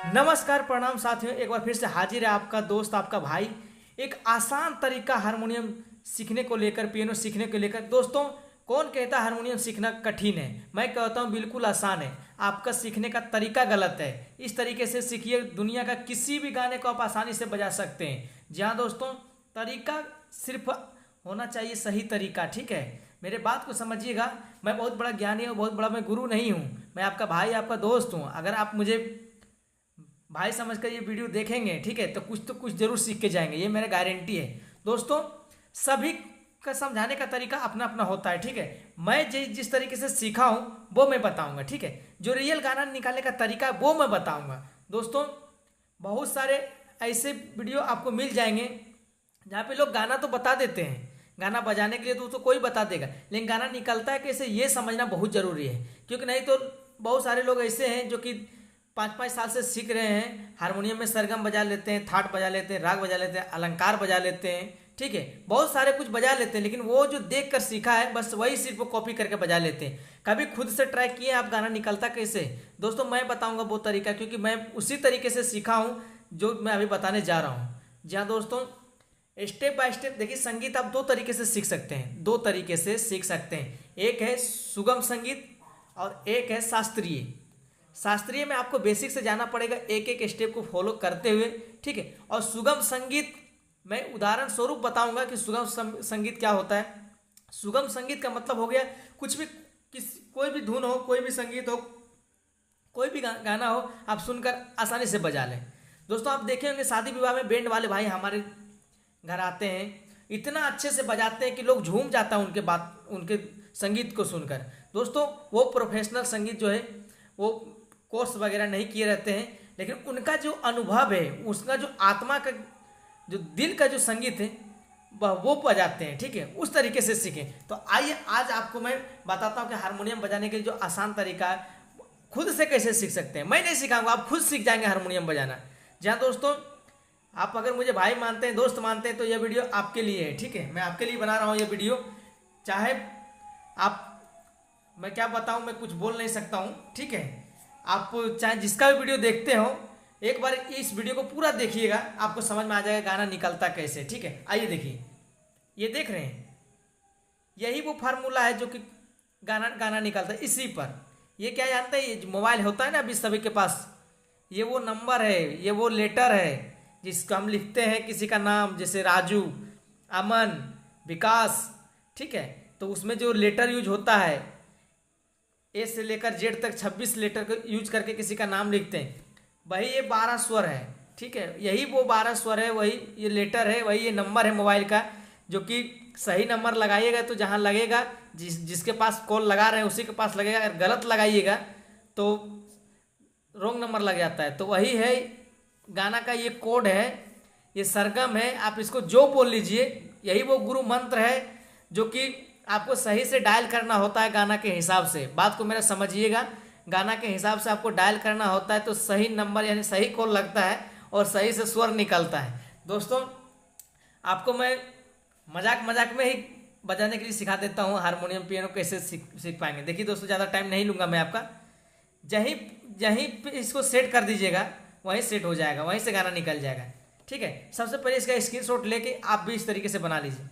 नमस्कार प्रणाम साथियों, एक बार फिर से हाजिर है आपका दोस्त आपका भाई एक आसान तरीका हारमोनियम सीखने को लेकर, पियानो सीखने को लेकर। दोस्तों, कौन कहता है हारमोनियम सीखना कठिन है? मैं कहता हूँ बिल्कुल आसान है। आपका सीखने का तरीका गलत है। इस तरीके से सीखिए, दुनिया का किसी भी गाने को आप आसानी से बजा सकते हैं। जी हाँ दोस्तों, तरीका सिर्फ होना चाहिए सही तरीका। ठीक है, मेरे बात को समझिएगा। मैं बहुत बड़ा ज्ञानी और बहुत बड़ा मैं गुरु नहीं हूँ। मैं आपका भाई, आपका दोस्त हूँ। अगर आप मुझे भाई समझकर ये वीडियो देखेंगे, ठीक है, तो कुछ जरूर सीख के जाएंगे, ये मेरा गारंटी है। दोस्तों, सभी का समझाने का तरीका अपना अपना होता है। ठीक है, मैं जिस तरीके से सीखा हूँ वो मैं बताऊंगा। ठीक है, जो रियल गाना निकालने का तरीका है वो मैं बताऊंगा। दोस्तों, बहुत सारे ऐसे वीडियो आपको मिल जाएंगे जहाँ पे लोग गाना तो बता देते हैं, गाना बजाने के लिए तो कोई बता देगा, लेकिन गाना निकलता है कैसे ये समझना बहुत ज़रूरी है। क्योंकि नहीं तो बहुत सारे लोग ऐसे हैं जो कि 5-5 साल से सीख रहे हैं, हारमोनियम में सरगम बजा लेते हैं, थाट बजा लेते हैं, राग बजा लेते हैं, अलंकार बजा लेते हैं। ठीक है, बहुत सारे कुछ बजा लेते हैं, लेकिन वो जो देख कर सीखा है बस वही सिर्फ वो कॉपी करके बजा लेते हैं। कभी खुद से ट्राई किए आप गाना निकलता कैसे? दोस्तों, मैं बताऊंगा वो तरीका, क्योंकि मैं उसी तरीके से सीखा हूँ जो मैं अभी बताने जा रहा हूँ। जी हाँ दोस्तों, स्टेप बाय स्टेप देखिए। संगीत आप दो तरीके से सीख सकते हैं, दो तरीके से सीख सकते हैं। एक है सुगम संगीत और एक है शास्त्रीय। शास्त्रीय में आपको बेसिक से जाना पड़ेगा, एक एक स्टेप को फॉलो करते हुए। ठीक है, और सुगम संगीत मैं उदाहरण स्वरूप बताऊंगा कि सुगम संगीत क्या होता है। सुगम संगीत का मतलब हो गया कुछ भी, कोई भी धुन हो, कोई भी संगीत हो, कोई भी गाना हो, आप सुनकर आसानी से बजा लें। दोस्तों, आप देखे होंगे शादी विवाह में बैंड वाले भाई हमारे घर आते हैं, इतना अच्छे से बजाते हैं कि लोग झूम जाता है उनके संगीत को सुनकर। दोस्तों, वो प्रोफेशनल संगीत जो है वो कोर्स वगैरह नहीं किए रहते हैं, लेकिन उनका जो अनुभव है, उसका जो आत्मा का, जो दिल का जो संगीत है वो बजाते हैं। ठीक है, उस तरीके से सीखें। तो आइए आज आपको मैं बताता हूँ कि हारमोनियम बजाने के लिए जो आसान तरीका है खुद से कैसे सीख सकते हैं। मैं नहीं सिखाऊंगा, आप खुद सीख जाएंगे हारमोनियम बजाना। जहाँ दोस्तों, आप अगर मुझे भाई मानते हैं, दोस्त मानते हैं, तो यह वीडियो आपके लिए है। ठीक है, मैं आपके लिए बना रहा हूँ ये वीडियो। चाहे आप, मैं क्या बताऊँ, मैं कुछ बोल नहीं सकता हूँ। ठीक है, आप चाहे जिसका भी वीडियो देखते हो, एक बार इस वीडियो को पूरा देखिएगा, आपको समझ में आ जाएगा गाना निकलता कैसे। ठीक है, आइए देखिए, ये देख रहे हैं, यही वो फार्मूला है जो कि गाना गाना निकलता है इसी पर। ये क्या जानते हैं, ये मोबाइल होता है ना अभी सभी के पास, ये वो नंबर है, ये वो लेटर है जिसको हम लिखते हैं किसी का नाम, जैसे राजू, अमन, विकास। ठीक है, तो उसमें जो लेटर यूज होता है, ए से लेकर जेड तक 26 लेटर को यूज करके किसी का नाम लिखते हैं, वही ये 12 स्वर है। ठीक है, यही वो 12 स्वर है, वही ये लेटर है, वही ये नंबर है मोबाइल का, जो कि सही नंबर लगाइएगा तो जहाँ लगेगा, जिसके पास कॉल लगा रहे हैं उसी के पास लगेगा। अगर गलत लगाइएगा तो रॉन्ग नंबर लग जाता है। तो वही है गाना का ये कोड है, ये सरगम है, आप इसको जो बोल लीजिए, यही वो गुरु मंत्र है जो कि आपको सही से डायल करना होता है गाना के हिसाब से। बात को मेरा समझिएगा, गाना के हिसाब से आपको डायल करना होता है तो सही नंबर यानी सही कॉल लगता है और सही से स्वर निकलता है। दोस्तों, आपको मैं मजाक मजाक में ही बजाने के लिए सिखा देता हूँ हारमोनियम पियानो कैसे सीख पाएंगे। देखिए दोस्तों, ज़्यादा टाइम नहीं लूँगा मैं आपका। जहीं जहीं पे इसको सेट कर दीजिएगा वहीं सेट हो जाएगा, वहीं से गाना निकल जाएगा। ठीक है, सबसे पहले इसका स्क्रीनशॉट लेके आप भी इस तरीके से बना लीजिए।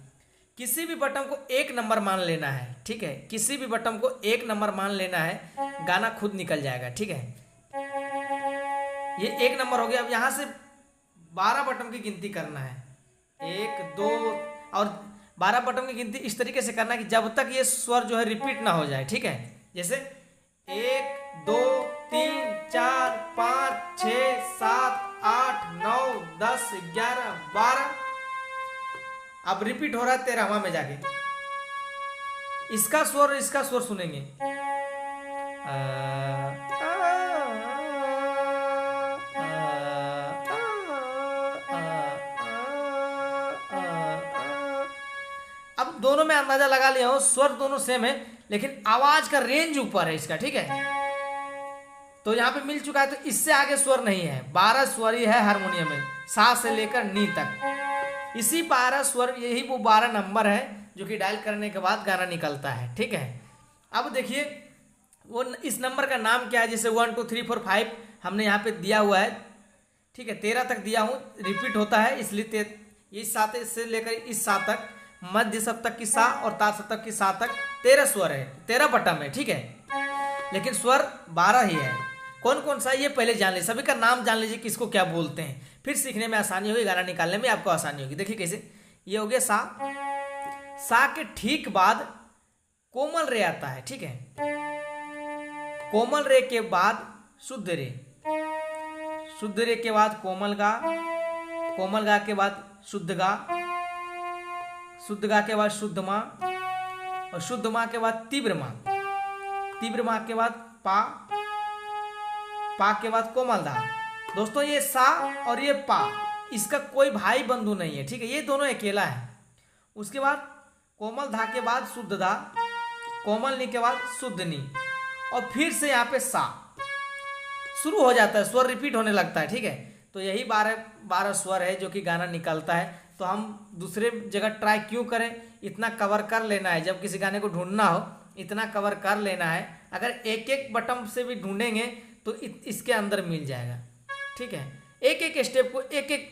किसी भी बटन को एक नंबर मान लेना है। ठीक है, किसी भी बटन को एक नंबर मान लेना है, गाना खुद निकल जाएगा। ठीक है, ये एक नंबर हो गया। अब यहाँ से 12 बटन की गिनती करना है, 1 2, और 12 बटन की गिनती इस तरीके से करना है कि जब तक ये स्वर जो है रिपीट ना हो जाए। ठीक है, जैसे 1 2 3 4 5 6 7 8 9 10 11 12। अब रिपीट हो रहा है 13वां में जाके। इसका स्वर सुनेंगे। अब दोनों में अंदाजा लगा लिया हो, स्वर दोनों सेम है, लेकिन आवाज का रेंज ऊपर है इसका। ठीक है, तो यहाँ पे मिल चुका है, तो इससे आगे स्वर नहीं है। 12 स्वर ही है हारमोनियम में, सा से लेकर नी तक। इसी 12 स्वर, यही वो 12 नंबर है जो कि डायल करने के बाद गाना निकलता है। ठीक है, अब देखिए वो इस नंबर का नाम क्या है, जैसे 1 2 3 4 5 हमने यहाँ पे दिया हुआ है, ठीक है, 13 तक दिया हूँ, रिपीट होता है इसलिए इस सा से लेकर इस सा तक, मध्य सप्तक की सा और तार सप्तक की सा तक 13 स्वर है, 13 बटम है, ठीक है, लेकिन स्वर 12 ही है। कौन कौन सा ये पहले जान लीजिए, सभी का नाम जान लीजिए किसको क्या बोलते हैं, फिर सीखने में आसानी होगी, गाना निकालने में आपको आसानी होगी। देखिए कैसे, ये हो गया सा, सा के ठीक बाद कोमल रे आता है, ठीक है, कोमल रे के बाद शुद्ध रे, शुद्ध रे के बाद कोमल गा, कोमल गा के बाद शुद्ध गा, शुद्ध गा के बाद शुद्ध माँ, और शुद्ध माँ के बाद तीव्र माँ, तीव्र माँ के बाद पा, पा के बाद कोमल धा। दोस्तों ये सा और ये पा, इसका कोई भाई बंधु नहीं है, ठीक है, ये दोनों अकेला है। उसके बाद कोमल धा के बाद शुद्ध धा, कोमल नी के बाद शुद्ध नी, और फिर से यहाँ पे सा शुरू हो जाता है, स्वर रिपीट होने लगता है, ठीक है। तो यही 12 स्वर है जो कि गाना निकलता है। तो हम दूसरे जगह ट्राई क्यों करें, इतना कवर कर लेना है, जब किसी गाने को ढूंढना हो इतना कवर कर लेना है। अगर एक एक बटन से भी ढूंढेंगे तो इसके अंदर मिल जाएगा, ठीक है, एक एक स्टेप को एक एक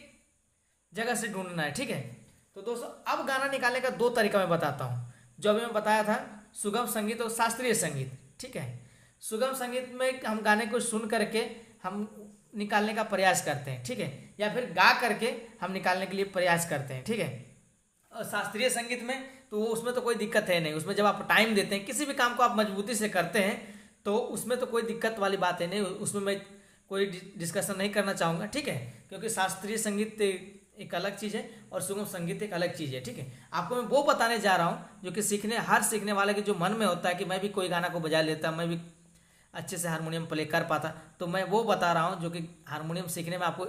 जगह से ढूंढना है, ठीक है। तो दोस्तों अब गाना निकालने का 2 तरीका मैं बताता हूँ, जो अभी मैं बताया था, सुगम संगीत और शास्त्रीय संगीत, ठीक है। सुगम संगीत में हम गाने को सुन करके हम निकालने का प्रयास करते हैं, ठीक है, या फिर गा करके हम निकालने के लिए प्रयास करते हैं, ठीक है। और शास्त्रीय संगीत में तो उसमें तो कोई दिक्कत है नहीं, उसमें जब आप टाइम देते हैं, किसी भी काम को आप मजबूती से करते हैं, तो उसमें तो कोई दिक्कत वाली बात है नहीं, उसमें मैं कोई डिस्कशन नहीं करना चाहूँगा, ठीक है, क्योंकि शास्त्रीय संगीत एक अलग चीज़ है और सुगम संगीत एक अलग चीज़ है, ठीक है। आपको मैं वो बताने जा रहा हूँ जो कि हर सीखने वाले के जो मन में होता है कि मैं भी कोई गाना को बजा लेता, मैं भी अच्छे से हारमोनियम प्ले कर पाता, तो मैं वो बता रहा हूँ जो कि हारमोनियम सीखने में आपको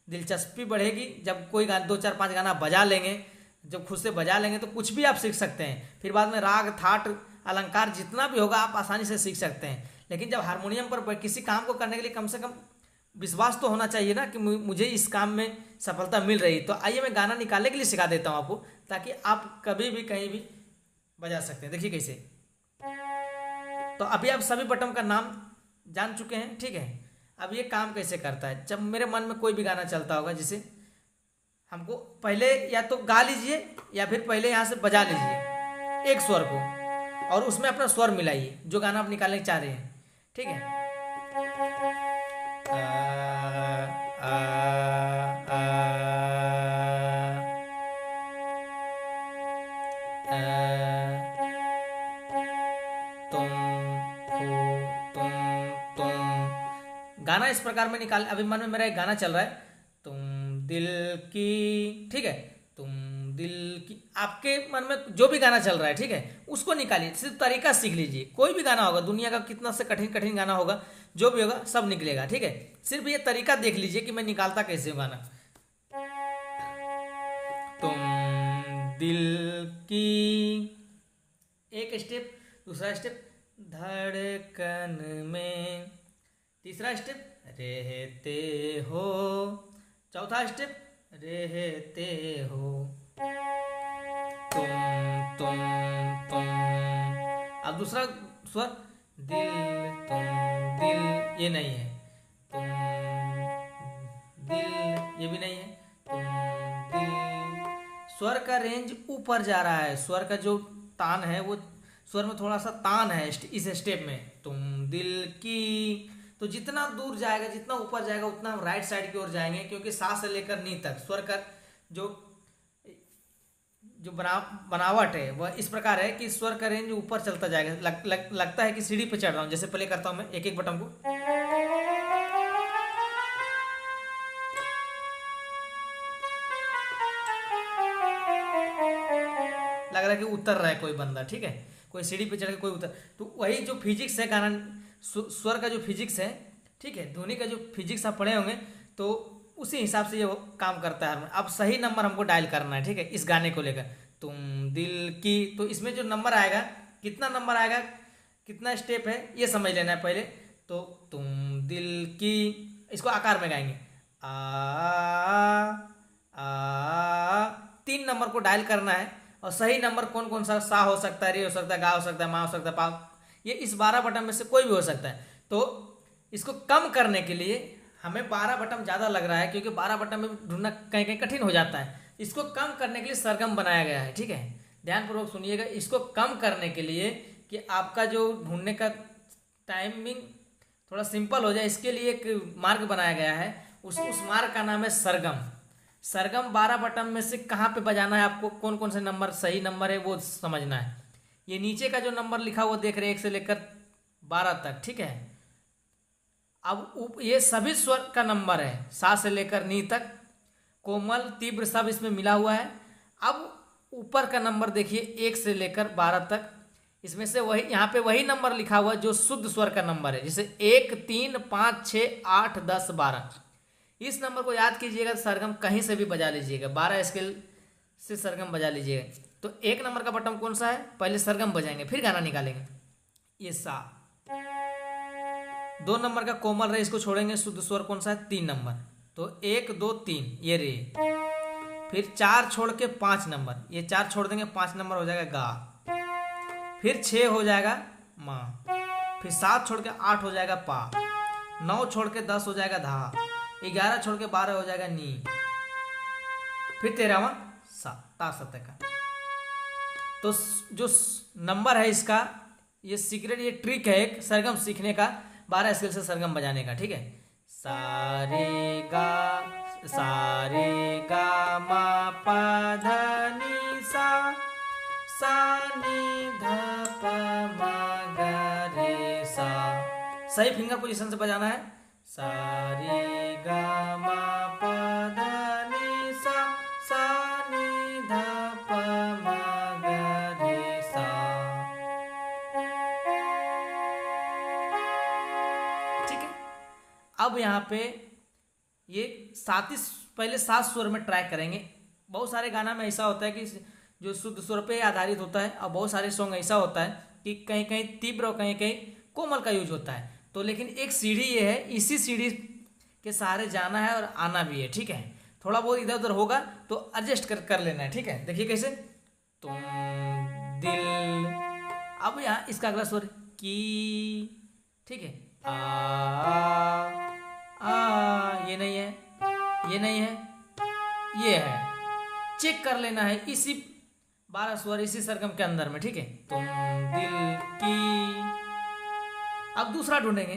दिलचस्पी बढ़ेगी। जब कोई गाना 2 4 5 गाना बजा लेंगे, जब खुद से बजा लेंगे तो कुछ भी आप सीख सकते हैं, फिर बाद में राग थाट अलंकार जितना भी होगा आप आसानी से सीख सकते हैं। लेकिन जब हारमोनियम पर किसी काम को करने के लिए कम से कम विश्वास तो होना चाहिए ना कि मुझे इस काम में सफलता मिल रही। तो आइए मैं गाना निकालने के लिए सिखा देता हूँ आपको, ताकि आप कभी भी कहीं भी बजा सकते हैं। देखिए कैसे, तो अभी आप सभी बटन का नाम जान चुके हैं, ठीक है। अब ये काम कैसे करता है, जब मेरे मन में कोई भी गाना चलता होगा, जिसे हमको पहले या तो गा लीजिए या फिर पहले यहाँ से बजा लीजिए एक स्वर को, और उसमें अपना स्वर मिलाइए जो गाना आप निकालने चाह रहे हैं, ठीक है। गाना इस प्रकार में निकाल, अभी मन में मेरा एक गाना चल रहा है, तुम दिल की, ठीक है, तुम दिल की, आपके मन में जो भी गाना चल रहा है, ठीक है, उसको निकालिए, सिर्फ तरीका सीख लीजिए। कोई भी गाना होगा, दुनिया का कितना से कठिन कठिन गाना होगा, जो भी होगा सब निकलेगा, ठीक है। सिर्फ ये तरीका देख लीजिए कि मैं निकालता कैसे हूँ गाना। तुम दिल की, एक स्टेप, दूसरा स्टेप धड़कन में, तीसरा स्टेप रहते हो, चौथा स्टेप रहते हो, तुम तुम तुम। अब दूसरा स्वर दिल, तुम दिल, ये नहीं है, तुम दिल, ये भी नहीं है, तुम दिल। स्वर का रेंज ऊपर जा रहा है, स्वर का जो तान है वो स्वर में थोड़ा सा तान है इस स्टेप में, तुम दिल की। तो जितना दूर जाएगा, जितना ऊपर जाएगा, उतना हम राइट साइड की ओर जाएंगे, क्योंकि सा से लेकर नी तक स्वर का जो बनावट है वह इस प्रकार है कि स्वर का रेंज ऊपर चलता जाएगा। लगता है कि सीढ़ी पे चढ़ रहा हूँ। जैसे प्ले करता हूँ मैं एक एक बटन को, लग रहा है कि उतर रहा है कोई बंदा, ठीक है, कोई सीढ़ी पे चढ़ के कोई उतर। तो वही जो फिजिक्स है गाना, स्वर का जो फिजिक्स है, ठीक है, ध्वनि का जो फिजिक्स आप पढ़े होंगे, तो उसी हिसाब से ये काम करता है। अब सही नंबर हमको डायल करना है, ठीक है, इस गाने को लेकर, तुम दिल की। तो इसमें जो नंबर आएगा, कितना नंबर आएगा, कितना स्टेप है, ये समझ लेना है पहले। तो तुम दिल की, इसको आकार में गाएंगे, आ 3 नंबर को डायल करना है। और सही नंबर कौन कौन सा हो सकता है, रे हो सकता है, गा हो सकता है, मा हो सकता है, पा, ये इस 12 बटन में से कोई भी हो सकता है। तो इसको कम करने के लिए हमें 12 बटन ज़्यादा लग रहा है, क्योंकि 12 बटन में ढूंढना कहीं कहीं कठिन हो जाता है। इसको कम करने के लिए सरगम बनाया गया है, ठीक है, ध्यानपूर्वक सुनिएगा। इसको कम करने के लिए कि आपका जो ढूंढने का टाइमिंग थोड़ा सिंपल हो जाए, इसके लिए एक मार्ग बनाया गया है। उस मार्ग का नाम है सरगम। सरगम 12 बटन में से कहाँ पे बजाना है, आपको कौन कौन से नंबर सही नंबर है वो समझना है। ये नीचे का जो नंबर लिखा हुआ देख रहे हैं 1 से लेकर 12 तक, ठीक है। अब ये सभी स्वर का नंबर है, सा से लेकर नी तक, कोमल तीव्र सब इसमें मिला हुआ है। अब ऊपर का नंबर देखिए 1 से लेकर 12 तक, इसमें से वही यहाँ पे वही नंबर लिखा हुआ जो शुद्ध स्वर का नंबर है, जैसे 1 3 5 6 8 10 12। इस नंबर को याद कीजिएगा, सरगम कहीं से भी बजा लीजिएगा, 12 स्केल से सरगम बजा लीजिएगा। तो 1 नंबर का बटन कौन सा है, पहले सरगम बजाएंगे फिर गाना निकालेंगे। ये सा। 2 नंबर का कोमल रे, इसको छोड़ेंगे, शुद्ध स्वर कौन सा है, 3 नंबर, तो 1 2 3 ये रे। फिर 4 छोड़ के 5 नंबर, ये 4 छोड़ देंगे, 5 नंबर हो जाएगा गा। फिर 6 हो जाएगा माँ। फिर 7 छोड़ के 8 हो जाएगा पा। 9 छोड़ के 10 हो जाएगा धा। 11 छोड़ के 12 हो जाएगा नी। फिर 13वां सा, ता सत्य का। तो जो नंबर है इसका, ये सीक्रेट, ये ट्रिक है एक सरगम सीखने का, 12 स्केल से सरगम बजाने का, ठीक है। सारे गा मा पा धा नी सा, सा नी धा पा मा गा रे सा। सही फिंगर पोजीशन से बजाना है। सारे गा मा पा धा नी सा, सा नी धा पा मा गा रे सा। ठीक है। अब यहाँ पे ये पहले 7 स्वर में ट्राई करेंगे। बहुत सारे गाना में ऐसा होता है कि जो शुद्ध स्वर पे आधारित होता है, और बहुत सारे सॉन्ग ऐसा होता है कि कहीं कहीं तीव्र और कहीं कहीं कोमल का यूज होता है। तो लेकिन एक सीढ़ी ये है, इसी सीढ़ी के सहारे जाना है और आना भी है, ठीक है। थोड़ा बहुत इधर उधर होगा तो एडजस्ट कर लेना है, ठीक है। देखिए कैसे, तुम दिल। अब यहाँ इसका अगला स्वर की, ठीक है, ये नहीं है, ये नहीं है, ये है। चेक कर लेना है इसी 12 स्वर इसी सरगम के अंदर में, ठीक है। तुम दिल की। अब दूसरा ढूंढेंगे,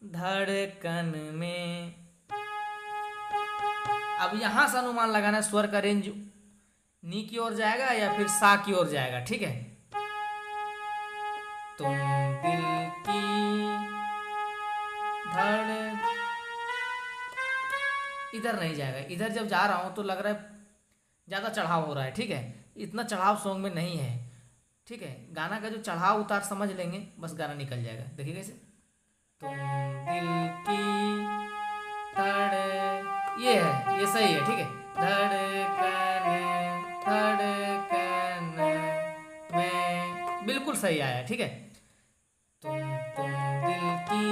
धड़कन में। अब यहां से अनुमान लगाना है स्वर का रेंज नी की ओर जाएगा या फिर सा की ओर जाएगा, ठीक है। तुम दिल की धड़, इधर नहीं जाएगा। इधर जब जा रहा हूं तो लग रहा है ज्यादा चढ़ाव हो रहा है, ठीक है। इतना चढ़ाव सॉन्ग में नहीं है, ठीक है। गाना का जो चढ़ाव उतार समझ लेंगे, बस गाना निकल जाएगा। देखिए कैसे, तुम दिल की धड़, ये है, ये सही है, ठीक है। धड़कन धड़कन में, बिल्कुल सही आया, ठीक है। तुम दिल की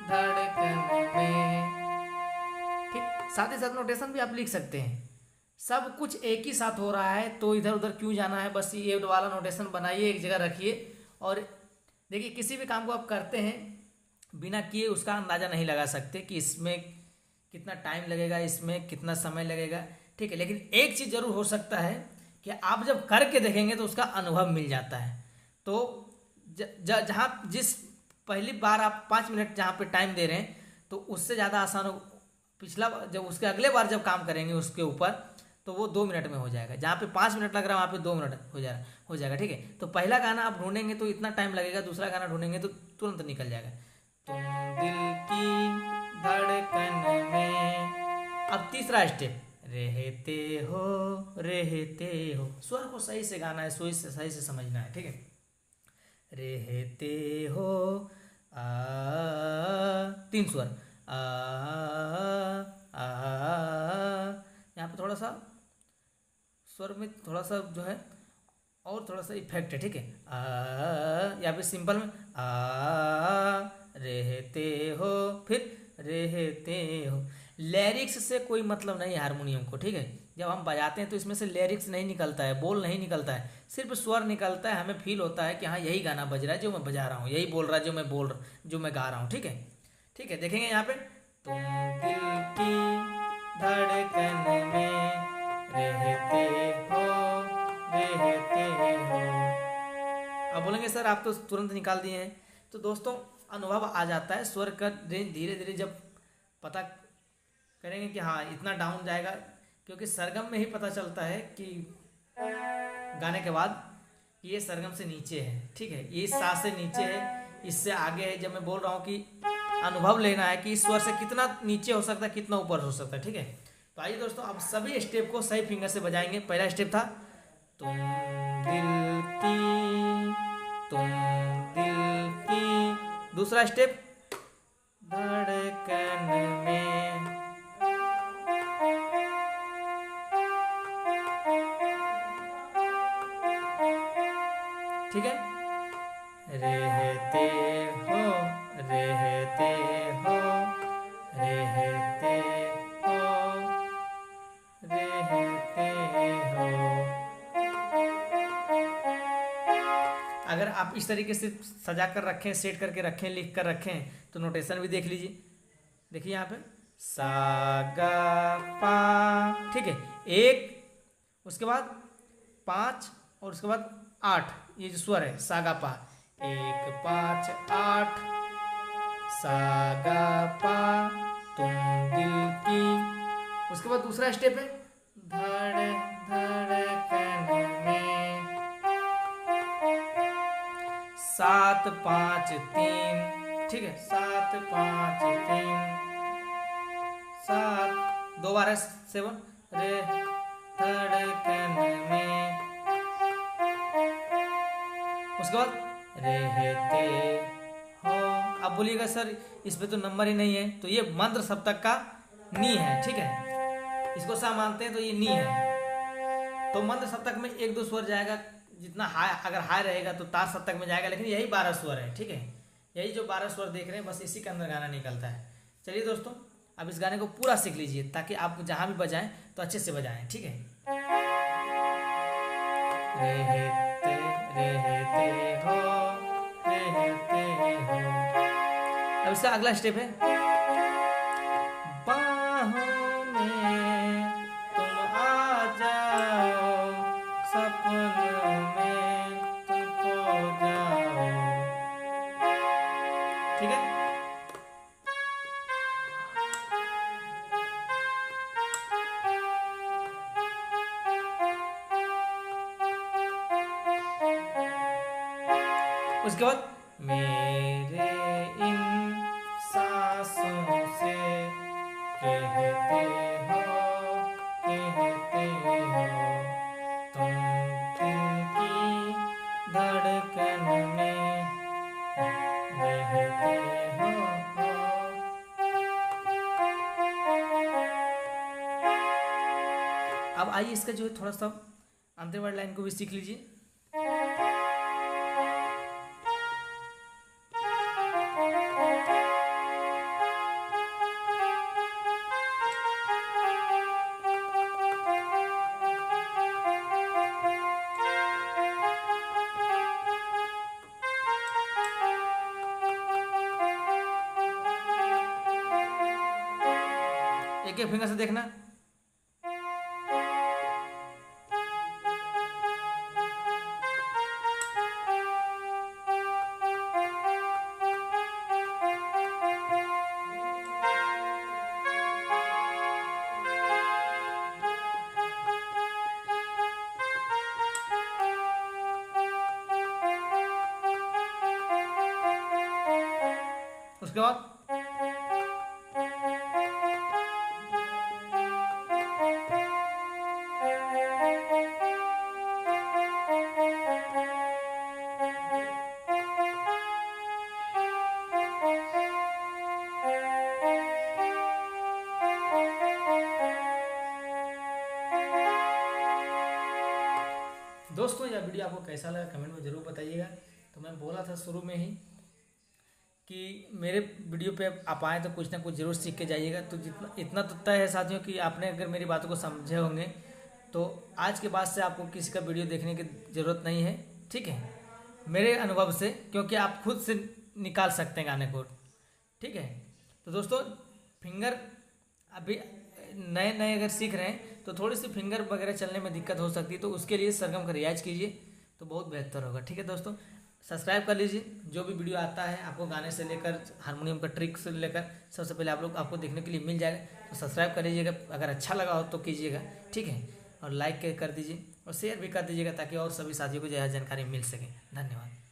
धड़कन में, ठीक। साथ ही साथ नोटेशन भी आप लिख सकते हैं। सब कुछ एक ही साथ हो रहा है तो इधर उधर क्यों जाना है, बस ये वाला नोटेशन बनाइए, एक जगह रखिए। और देखिए, किसी भी काम को आप करते हैं बिना किए उसका अंदाज़ा नहीं लगा सकते कि इसमें कितना टाइम लगेगा, इसमें कितना समय लगेगा, ठीक है। लेकिन एक चीज़ जरूर हो सकता है कि आप जब करके देखेंगे तो उसका अनुभव मिल जाता है। तो जहाँ जिस पहली बार आप 5 मिनट जहाँ पे टाइम दे रहे हैं, तो उससे ज़्यादा आसान हो पिछला, जब उसके अगले बार जब काम करेंगे उसके ऊपर, तो वो 2 मिनट में हो जाएगा। जहाँ पे 5 मिनट लग रहा है वहाँ पे 2 मिनट हो जाएगा, ठीक है। तो पहला गाना आप ढूंढेंगे तो इतना टाइम लगेगा, दूसरा गाना ढूंढेंगे तो तुरंत निकल जाएगा। तुम दिल की धड़कन में। अब तीसरा स्टेप, रहते हो। स्वर को सही से गाना है, सही से समझना है, ठीक है। रहते हो, 3 स्वर, यहाँ पे थोड़ा सा स्वर में थोड़ा सा जो है और थोड़ा सा इफेक्ट है, ठीक है। यहाँ पे सिंपल में रहते हो, फिर रहते हो। लिरिक्स से कोई मतलब नहीं है हारमोनियम को, ठीक है। जब हम बजाते हैं तो इसमें से लिरिक्स नहीं निकलता है, बोल नहीं निकलता है, सिर्फ स्वर निकलता है। हमें फील होता है कि हाँ यही गाना बज रहा है जो मैं बजा रहा हूँ, यही बोल रहा है जो मैं गा रहा हूँ। ठीक है, ठीक है, देखेंगे यहाँ पे, तुम दिल की धड़कन में रहते हो। अब बोलेंगे सर आप तो तुरंत निकाल दिए हैं। तो दोस्तों अनुभव आ जाता है, स्वर का रेंज धीरे धीरे जब पता करेंगे कि हाँ इतना डाउन जाएगा, क्योंकि सरगम में ही पता चलता है कि गाने के बाद कि ये सरगम से नीचे है। ठीक है, ये इस सा से नीचे है, इससे आगे है। जब मैं बोल रहा हूँ कि अनुभव लेना है कि इस स्वर से कितना नीचे हो सकता है, कितना ऊपर हो सकता है। ठीक है, तो आइए दोस्तों अब सभी स्टेप को सही फिंगर से बजाएंगे। पहला स्टेप था तुम दिल की, दूसरा स्टेप धड़कन में, ठीक है, रहते हो रहते हो रहते हो रहते हो। अगर आप इस तरीके से सजा कर रखें, सेट करके रखें, लिख कर रखें, तो नोटेशन भी देख लीजिए। देखिए यहाँ पे सा गा पा, ठीक है, एक, उसके बाद 5 और उसके बाद 8, ये जो स्वर है सा गा पा, 1 5 8, सा गा पा तुम दिल की। उसके बाद दूसरा स्टेप है धड़कन में, 7 5 3, ठीक है, 7 5 3 7, 2 बार है 7, रे धड़कन में, उसके बाद रहते हो। अब बोलिएगा सर इस पे तो नंबर ही नहीं है, तो ये मंत्र सप्तक का नी है। ठीक है, इसको सा मानते हैं तो ये नी है। तो मंत्र सप्तक में 1 2 स्वर जाएगा, जितना हाई, अगर हाई रहेगा तो तार सप्तक में जाएगा, लेकिन यही 12 स्वर है। ठीक है, यही जो 12 स्वर देख रहे हैं, बस इसी के अंदर गाना निकलता है। चलिए दोस्तों अब इस गाने को पूरा सीख लीजिए, ताकि आप जहां भी बजाएं तो अच्छे से बजाएं। ठीक है, रहते हो रहते हो। अब इसका अगला स्टेप है बाहों में तुम आ जाओ, सपनों में तुम खो जाओ। ठीक है, उसके बाद मेरे इन सांसों से कहते हो तुम दिल की धड़कन में रहते हो। अब आइए इसका जो है थोड़ा सा अंतिम वर्ड लाइन को भी सीख लीजिए। एक एक फिंगर से देखना। उसके बाद दोस्तों यह वीडियो आपको कैसा लगा कमेंट में ज़रूर बताइएगा। तो मैं बोला था शुरू में ही कि मेरे वीडियो पे आप आएँ तो कुछ ना कुछ ज़रूर सीख के जाइएगा। तो जितना इतना तो तय है साथियों कि आपने अगर मेरी बातों को समझे होंगे तो आज के बाद से आपको किसी का वीडियो देखने की ज़रूरत नहीं है, ठीक है, मेरे अनुभव से, क्योंकि आप खुद से निकाल सकते हैं गाने को, ठीक है। तो दोस्तों फिंगर अभी नए नए अगर सीख रहे हैं तो थोड़ी सी फिंगर वगैरह चलने में दिक्कत हो सकती है, तो उसके लिए सरगम का रियाज कीजिए तो बहुत बेहतर होगा, ठीक है दोस्तों। सब्सक्राइब कर लीजिए, जो भी वीडियो आता है आपको गाने से लेकर हारमोनियम का ट्रिक से लेकर सबसे पहले आपको देखने के लिए मिल जाएगा। तो सब्सक्राइब कर लीजिएगा, अगर अच्छा लगा हो तो कीजिएगा, ठीक है, और लाइक कर दीजिए और शेयर भी कर दीजिएगा ताकि और सभी साथियों को जो है जानकारी मिल सके। धन्यवाद।